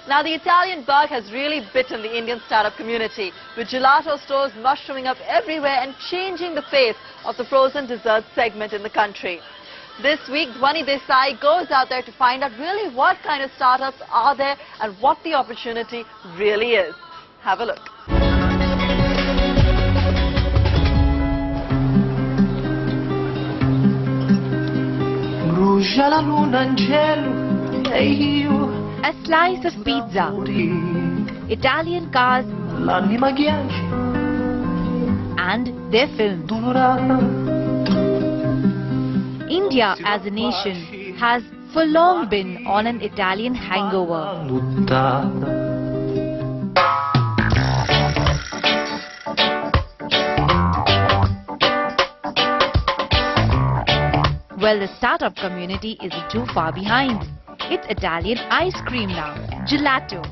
Now, the Italian bug has really bitten the Indian startup community, with gelato stores mushrooming up everywhere and changing the face of the frozen dessert segment in the country. This week, Dhwani Desai goes out there to find out really what kind of startups are there and what the opportunity really is. Have a look. A slice of pizza, Italian cars and their films. India as a nation has for long been on an Italian hangover. Well, the startup community isn't too far behind. It's Italian ice cream now, gelato.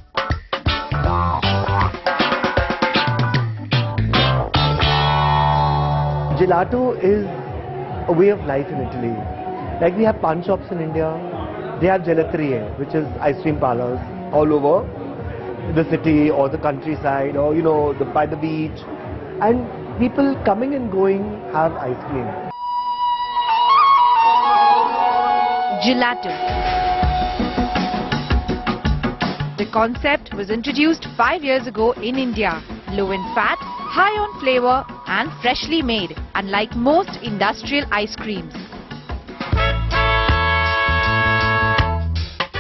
Gelato is a way of life in Italy. Like we have pan shops in India, they have gelaterie, which is ice cream parlors all over the city or the countryside or by the beach. And people coming and going have ice cream. Gelato. The concept was introduced 5 years ago in India. Low in fat, high on flavor and freshly made, unlike most industrial ice creams.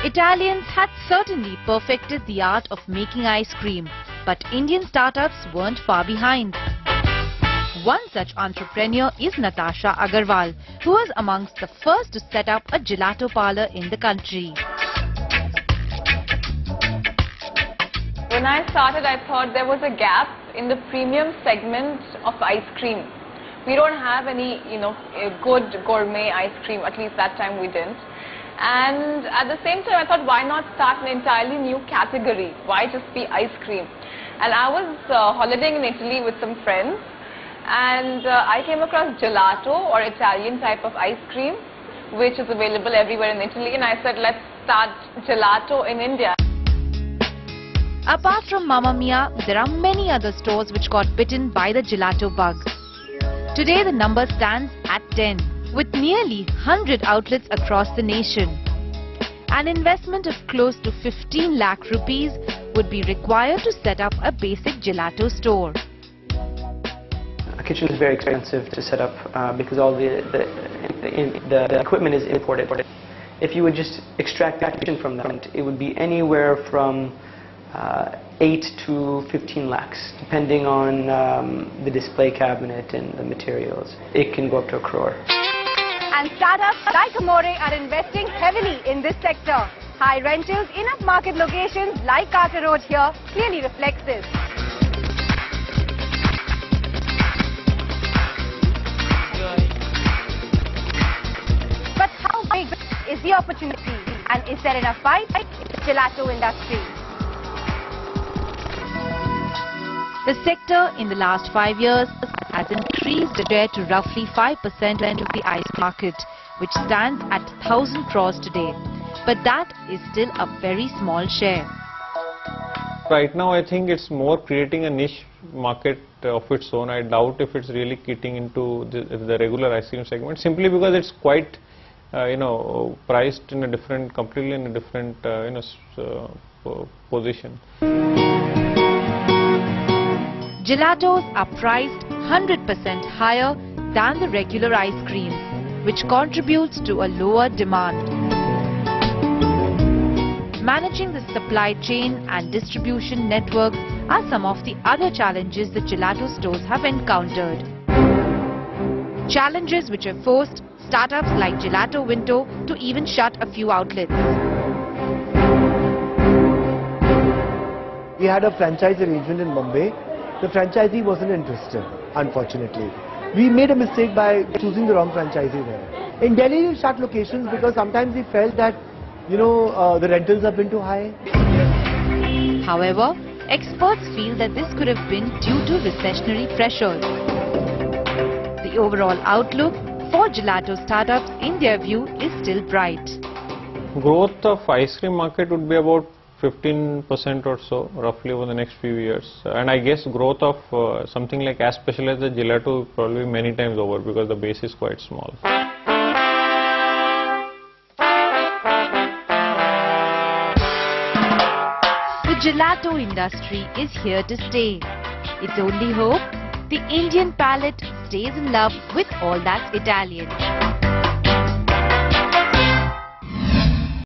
Italians had certainly perfected the art of making ice cream, but Indian startups weren't far behind. One such entrepreneur is Natasha Agarwal, who was amongst the first to set up a gelato parlor in the country. When I started, I thought there was a gap in the premium segment of ice cream. We don't have any, good gourmet ice cream, at least that time we didn't. And at the same time, I thought, why not start an entirely new category? Why just be ice cream? And I was holidaying in Italy with some friends, and I came across gelato, or Italian type of ice cream, which is available everywhere in Italy. And I said, let's start gelato in India. Apart from Mamma Mia, there are many other stores which got bitten by the gelato bug. Today the number stands at 10, with nearly 100 outlets across the nation. An investment of close to 15 lakh rupees would be required to set up a basic gelato store. A kitchen is very expensive to set up because all the equipment is imported. If you would just extract the kitchen from that, it would be anywhere from 8 to 15 lakhs, depending on the display cabinet and the materials. It can go up to 1 crore. And startups like Amore are investing heavily in this sector. High rentals in upmarket locations like Carter Road here clearly reflects this. But how big is the opportunity, and is there enough fight in the gelato industry? The sector in the last 5 years has increased the share to roughly 5% of the ice market, which stands at 1,000 crores today. But that is still a very small share. Right now, I think it's more creating a niche market of its own. I doubt if it's really getting into the regular ice cream segment, simply because it's quite, priced in a different, completely in a different, position. Gelatos are priced 100% higher than the regular ice creams, which contributes to a lower demand. Managing the supply chain and distribution networks are some of the other challenges the gelato stores have encountered. Challenges which have forced startups like Gelato Window to even shut a few outlets. We had a franchise arrangement in Mumbai. The franchisee wasn't interested, unfortunately. We made a mistake by choosing the wrong franchisee there. In Delhi, we shut locations because sometimes we felt that, the rentals have been too high. However, experts feel that this could have been due to recessionary pressures. The overall outlook for gelato startups, in their view, is still bright. Growth of ice cream market would be about 15% or so roughly over the next few years, and I guess growth of something like as special as the gelato will probably be many times over because the base is quite small. The gelato industry is here to stay. It's only hope the Indian palate stays in love with all that's Italian.